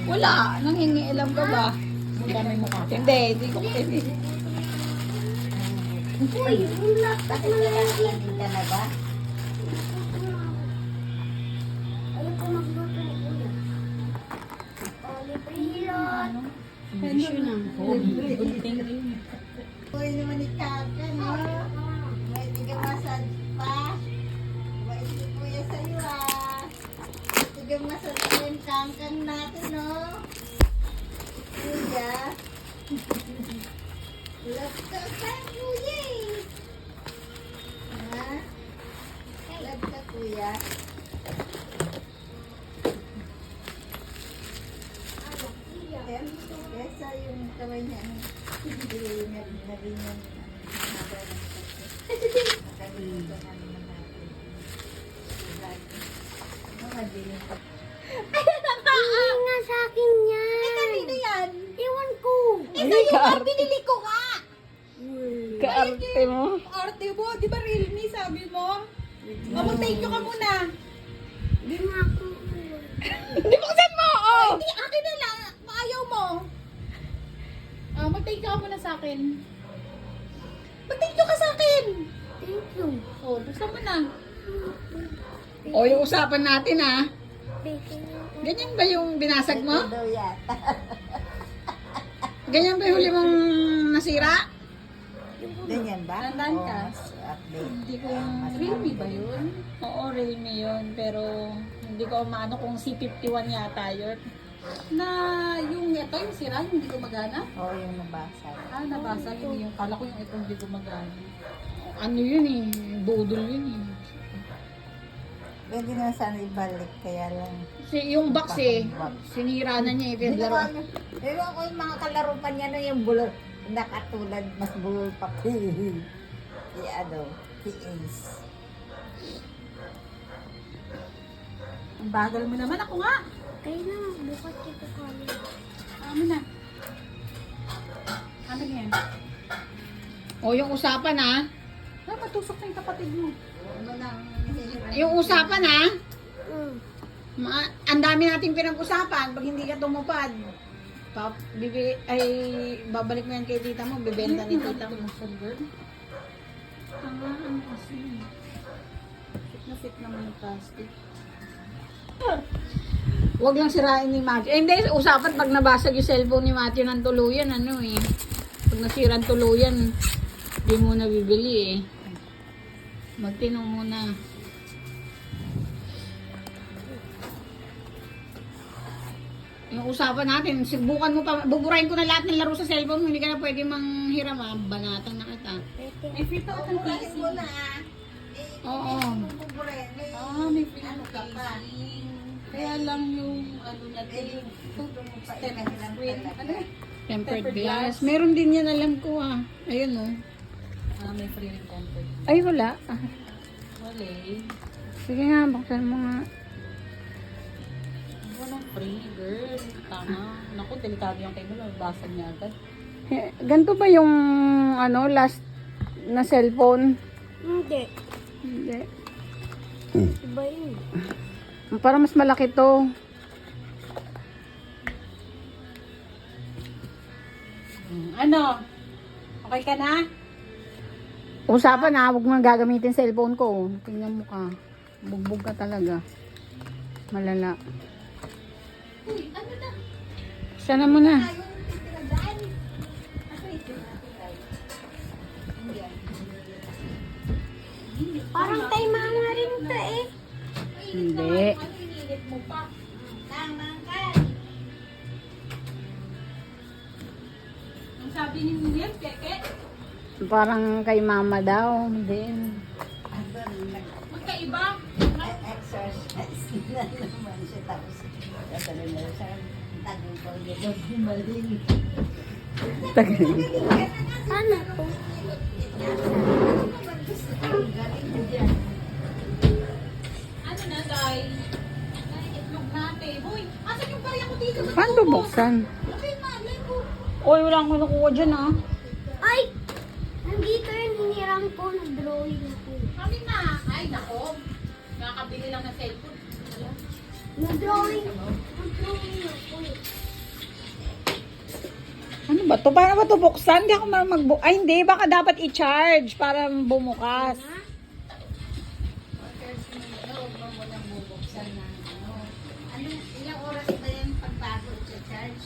Wala. Nangingialam ka ba? Ang dami mo ka. Hindi ko hindi. Uy, yung laptop Bakit na lang. kailangan din ka na ba? Ayaw ko magluto ng ulam. Oh, libre hilot. Pension na. Uy naman ikaka, no? Pwede ka massage pa. Pwede si kuya sa'yo, ah. Pwede ka massage pa yung kangkang natin, no? Kuya. Love ka ka, kuya, eh. Ha? Love ka, kuya. Kesa yung kamay niya, hindi nabinyan nakalimutan naman natin. Makadilim pa. Hindi nga sa akin yan. Kanino yan? Iwan ko. Ay, kaarte. Binili ko nga! Kaarte mo. Arte mo, di ba Realme sabi mo? Mag-thank you ka muna. Hindi nga ako. Hindi buksan mo! Oh! Hindi, akin na lang. Ayaw mo. Mag-thank you ka muna sa akin. Mag-thank you ka sa akin. Thank you. Oh, buksan mo na. O, yung usapan natin ah. Thank you. Ganyan ba yung binasag mo? Daw yata. Ganyan ba yung huli mong nasira? Ganyan ba? Tandaan ka? Update. Hindi ko Realme ba yun? Oo, Realme yun. Pero hindi ko maano kung C51 yata yun. Na yung ito, yung sira, yung hindi gumagana. Oo, yung nabasa. Ah, nabasa yun yung, kala ko yung ito hindi gumagana. Ano yun eh? Budol yun eh. Pwede na sana ibalik, kaya lang. Yung box eh. Sinira na niya eh. Ginawa Pinlaro. niya. Pero ako yung mga kalaro pa niya na yung bulol. Nakatulad, mas bulol pa si Ace. Ang bagal mo naman, ako nga. Kaya na, bukas kita kaya. Ano na? Ano yan? O, yung usapan ah. Ah, matusok na yung kapatid mo. Ano na? Yung usapan ah. Mm. Ang dami nating pinag-usapan pag hindi ka tumupad. Babalik mo yan kay tita mo, bibenta ni tita mo. Girl. Tangaan kasi. Fit na fit naman yung plastic. Huwag lang sirain ni Matthew. Hindi, usapan pag nabasag yung cellphone ni Matthew ng tuluyan, ano eh. Pag nasirang tuluyan, hindi mo na bibili eh. Magtinong muna. Yung usapan natin, subukan mo pa, buburahin ko na lahat ng laro sa cellphone mo, hindi ka na pwede manghiram ah. Banatan na kita. May free pa ang Buburahin PC. mo na. Oo. Buburahin. Ah, may free Ano ang ka pa? Kaya lang yung ano natin, yung step screen. Ano? Tempered glass. Meron din yan, alam ko ah. Ayun oh. Ah, may free rin tempered. Ay, wala. Ah, Wala sige nga, buksan mo nga. Walang free, girl. Tama. Naku, delikado yung kayo mo. Basag niya agad. Ganito ba yung ano, last na cellphone? Hindi. Hindi. Iba yun. Para mas malaki to. Ano? Okay ka na? Usapan na, huwag mo gagamitin cellphone ko. Tingnan mo ka. Bugbog ka talaga. Malala. Uy, ano na? Sana mo na. Parang kay mama rin to eh. Hindi. Ano inilit mo pa? Tama ka. Ang sabi ni Miguel, keke, Parang kay mama daw. Hindi. magkaiba. Exercise na naman siya. Tapos, kasali na siya. Tagal ko yun. Gumaling. Tagal. Ano po? Ano na, guys? Itlog natin. Uy, asan yung barya ko dito? Paano buksan? Okay, malay ko. Uy, wala akong kinukuha dyan ah. Ay! Nandito yun, hiniram ko, nag-drawing ako. Kami na. Ay, nako. Nakakabili lang ng cellphone. Alam. Nag-drawing ako. ba to? Paano ba to buksan? Hindi ako marunong Ay, hindi. Baka dapat i-charge para bumukas. Order mo na, huwag mo munang bubuksan ng ano. Ilang oras ba yan pagbago i-charge?